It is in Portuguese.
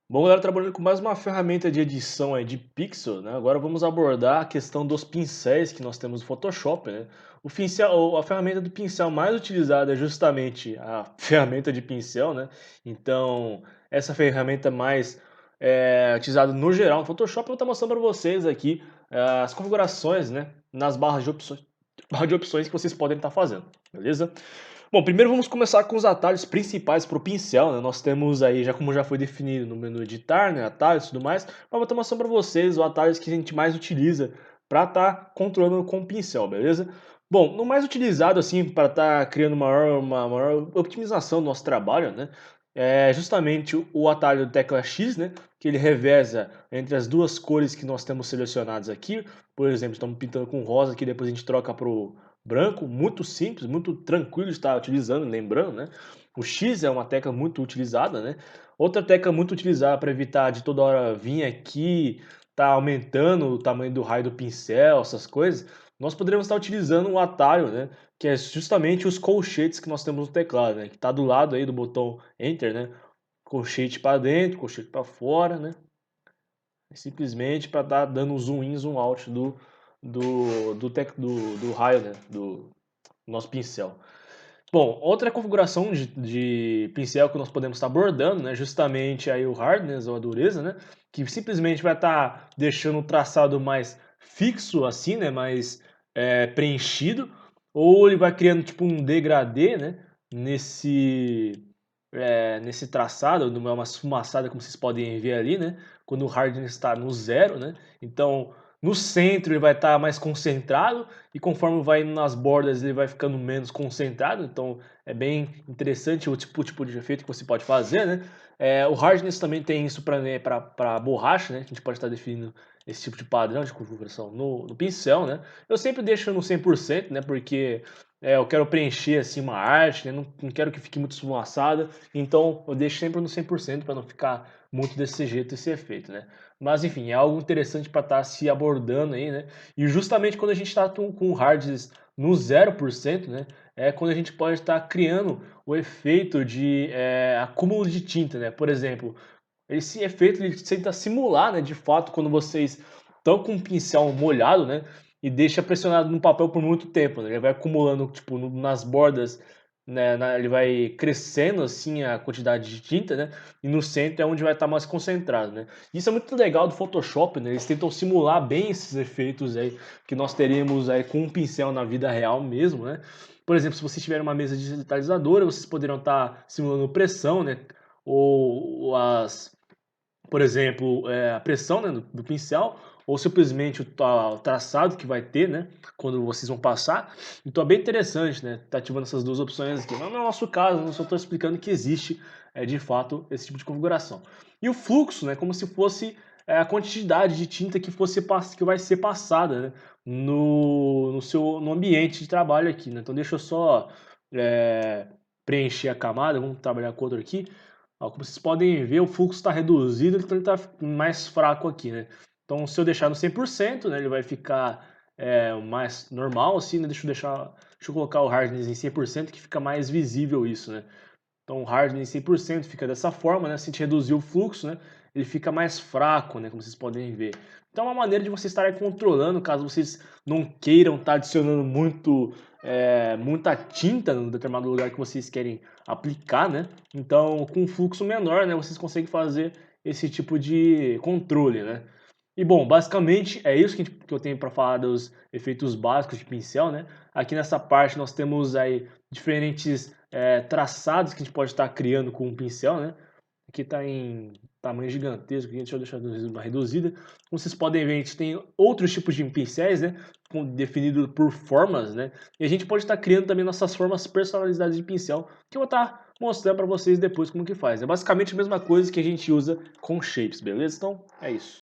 Bom, galera, trabalhando com mais uma ferramenta de edição aí de pixel, né? Agora vamos abordar a questão dos pincéis que nós temos no Photoshop, né? O pincel, a ferramenta do pincel mais utilizada é justamente a ferramenta de pincel, né? Então, essa ferramenta mais utilizada no geral no Photoshop, eu vou estar mostrando para vocês aqui as configurações, né? Nas barra de opções que vocês podem estar fazendo, beleza? Bom, primeiro vamos começar com os atalhos principais para o pincel, né? Nós temos aí, já como já foi definido no menu editar, né, atalhos e tudo mais, mas vou estar mostrando para vocês os atalhos que a gente mais utiliza para estar controlando com o pincel, beleza? Bom, no mais utilizado assim para estar criando uma maior otimização do nosso trabalho, né? É justamente o atalho do tecla X, né? Que ele reveza entre as duas cores que nós temos selecionadas aqui. Por exemplo, estamos pintando com rosa, que depois a gente troca para o branco, muito simples, muito tranquilo de estar utilizando, lembrando, né? O X é uma tecla muito utilizada, né? Outra tecla muito utilizada para evitar de toda hora vir aqui, tá aumentando o tamanho do raio do pincel, essas coisas, nós poderíamos estar utilizando um atalho, né? Que é justamente os colchetes que nós temos no teclado, né? Que está do lado aí do botão Enter, né? Colchete para dentro, colchete para fora, né? Simplesmente para estar dando um zoom in, zoom out do raio, né? Do nosso pincel. Bom, outra configuração de pincel que nós podemos estar abordando, né? Justamente aí o hardness ou a dureza, né? Que simplesmente vai estar deixando o traçado mais fixo assim, né? Mais preenchido. Ou ele vai criando tipo um degradê, né? Nesse traçado, não é uma esfumaçada como vocês podem ver ali, né? Quando o hardness está no zero, né? Então, no centro ele vai estar mais concentrado e conforme vai indo nas bordas ele vai ficando menos concentrado. Então, é bem interessante o tipo de efeito que você pode fazer, né? O hardness também tem isso para borracha, né? A gente pode estar definindo esse tipo de padrão de configuração no pincel, né? Eu sempre deixo no 100%, né? Porque eu quero preencher assim uma arte, né? Não quero que fique muito esfumaçada, então eu deixo sempre no 100% para não ficar muito desse jeito, esse efeito, né? Mas enfim, é algo interessante para estar se abordando aí, né? E justamente quando a gente está com hardness no 0%, né? É quando a gente pode estar criando o efeito de acúmulo de tinta, né? Por exemplo, esse efeito ele tenta simular, né, de fato, quando vocês estão com um pincel molhado, né, e deixa pressionado no papel por muito tempo, né, ele vai acumulando, tipo, nas bordas, né, ele vai crescendo, assim, a quantidade de tinta, né, e no centro é onde vai estar mais concentrado, né. Isso é muito legal do Photoshop, né, eles tentam simular bem esses efeitos aí que nós teríamos aí com um pincel na vida real mesmo, né. Por exemplo, se vocês tiverem uma mesa digitalizadora, vocês poderão estar simulando pressão, né, ou por exemplo, a pressão, né, do pincel, ou simplesmente o traçado que vai ter, né, quando vocês vão passar. Então é bem interessante, né, tá ativando essas duas opções aqui. Mas no nosso caso, eu só estou explicando que existe, de fato, esse tipo de configuração. E o fluxo, né, como se fosse a quantidade de tinta que vai ser passada, né, no ambiente de trabalho aqui, né. Então deixa eu só preencher a camada, vamos trabalhar com outro aqui. Ó, como vocês podem ver, o fluxo está reduzido, então ele está mais fraco aqui, né? Então, se eu deixar no 100%, né, ele vai ficar mais normal, assim, né? Deixa eu colocar o hardness em 100% que fica mais visível isso, né? Então, o hardness em 100% fica dessa forma, né? Se a gente reduzir o fluxo, né, ele fica mais fraco, né, como vocês podem ver. Então, é uma maneira de vocês estarem controlando, caso vocês não queiram estar adicionando muita tinta no determinado lugar que vocês querem aplicar, né? Então, com um fluxo menor, né, vocês conseguem fazer esse tipo de controle, né? E bom, basicamente é isso que eu tenho para falar dos efeitos básicos de pincel, né? Aqui nessa parte nós temos aí diferentes traçados que a gente pode estar criando com um pincel, né? Aqui está em tamanho gigantesco, aqui, deixa eu deixar uma reduzida. Como vocês podem ver, a gente tem outros tipos de pincéis, né? Definido por formas, né? E a gente pode estar criando também nossas formas personalizadas de pincel, que eu vou estar mostrando para vocês depois como que faz. É basicamente a mesma coisa que a gente usa com shapes, beleza? Então, é isso.